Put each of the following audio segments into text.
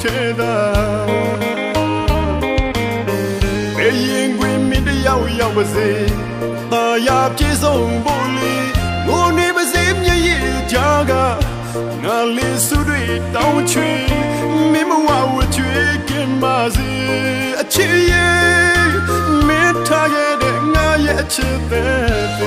ထဲသာဘယ်ရင်ခွင်မင်းတယောက်ရောက်ပါစေသာယာပြေဆုံးဖို့လေငိုနေပါစေမျက်ရည်ကြားကငါလေးစုတွေတောင်းချွေမင်းမဝဝချွေကင်ပါစေအချစ်ရဲ့မင်းထားခဲ့တဲ့ငါရဲ့အချစ်တဲ့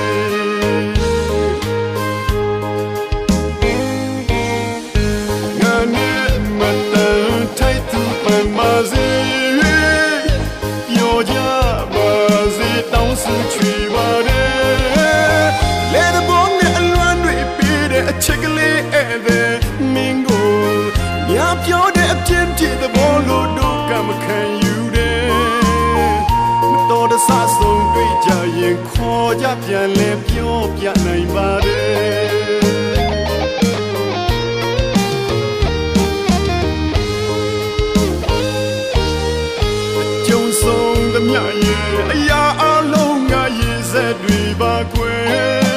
ချက်ကလေးအဲ့ဒါမင်းကိုညပြောတဲ့အပြင်းပြတဲ့ဘောလို့တို့ကမခံယူတယ်မတော်တဆဆုံးတွေ့ကြရင်ခေါ်ကြပြန်လဲပြောပြနိုင်ပါတယ်အကျုံးဆုံးသမျှရဲ့အရာအလုံးငါရည်စက်တွေပါကွယ်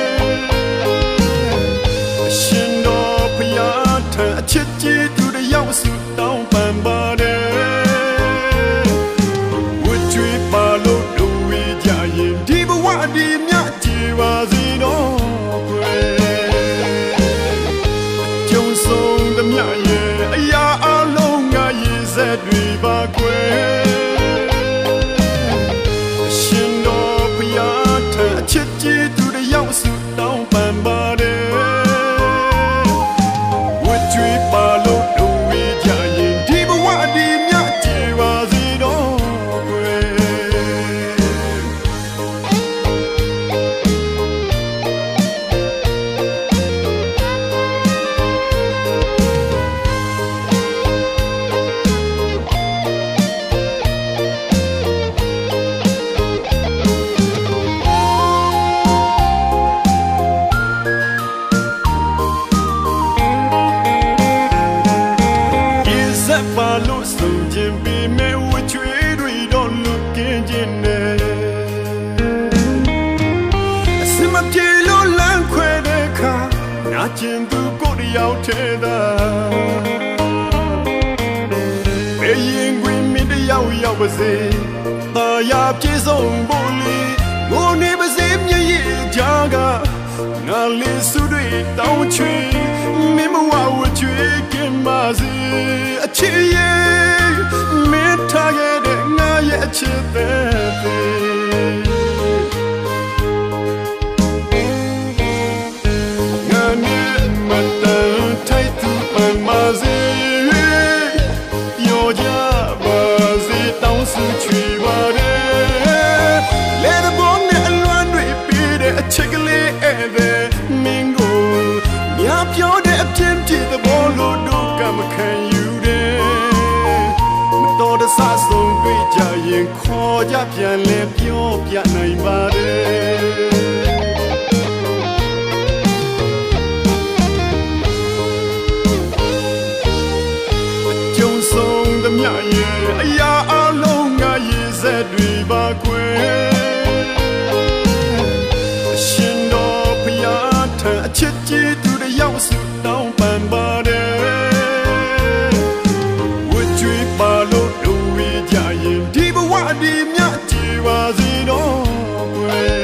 အချစ်ကြီးသူတယောက်စုတောင်းပန်ပါတယ်ဝတ်ကြွေးပါလို့တို့ဝေးကြရင်ဒီဘဝဒီမြတ်ကြည်ပါစေတော့ကွယ်အကျုံးဆုံးသမျှရဲ့အရာအလုံးငါရည်စက်တွေပါကွယ်အရှင်တော်ဘုရားထံအချစ်ကြီးသူတယောက်စုတောင်းပန်ပါတယ်ပါလို့ဆုံးခြင်းပေးမဲ့ဝချွေးတွေတော့လွတ်ကင်းခြင်းနဲ့အစမပြေလို့လမ်းခွဲတဲ့ခါနာကျင်သူကိုယ်တယောက်ထဲသာဘယ်ရင်ခွင်မင်းတယောက်ရောက်ပါစေသာယာပြေဆုံးဖို့လေငိုနေပါစေမျက်ရည်ကြားကငါလေးစုတွေတောင်းချွေမင်းမဝဝချွေကင်ပါစေအချစ်ရဲ့မင်းထားခဲ့တဲ့ငါရဲ့အချစ်တဲ့ငါနဲ့မတန်ထိုက်သူပန်ပါစေပြောကြပါစေတောင်းစုချွေပါတယ်လေတဲ့ဘုံနဲ့အလွမ်းတွေပြီးတဲ့အချစ်ကလေးအဲ့ဒါမင်းကိုညပြောတဲ့အပြင်းပြတဲ့ဘောလို့တို့ကမခံယူတော်တဆဆုံးတွေ့ကြရင်ခေါ်ကြပြန်လဲပြောပြနိုင်ပါတယ်အကျုံးဆုံးသမျှရဲ့အရာအလုံးငါရည်စက်တွေပါကွယ်အရှင်တော်ဘုရားထံအချစ်ကြီးသူတယောက်စုတောင်းပန်ပါတယ်ဒီမြတ်ကြည်ပါစေတော့ကွယ်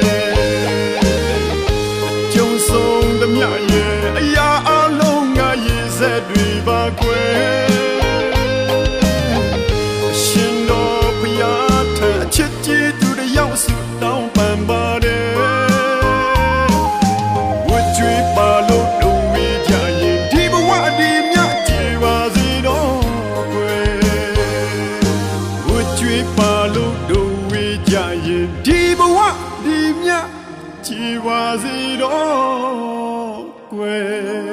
အကျုံးဆုံးသမျှရဲ့အရာအလုံးငါရည်စက်တွေပါကွယ်အရှင်တော်ဘုရားထံအချစ်ကြီးသူတယောက်စုတောင်းပန်ပါတယ်ဝတ်ကြွေးပါလို့တို့ဝေးကြရင်ဒီဘဝဒီမြတ်ကြည်ပါစေတော့ကွယ်ဝတ်ကြွေးပါလို့ကြရင်ဒီဘဝဒီမြတ်ကြည်ပါစေတော့ကွယ်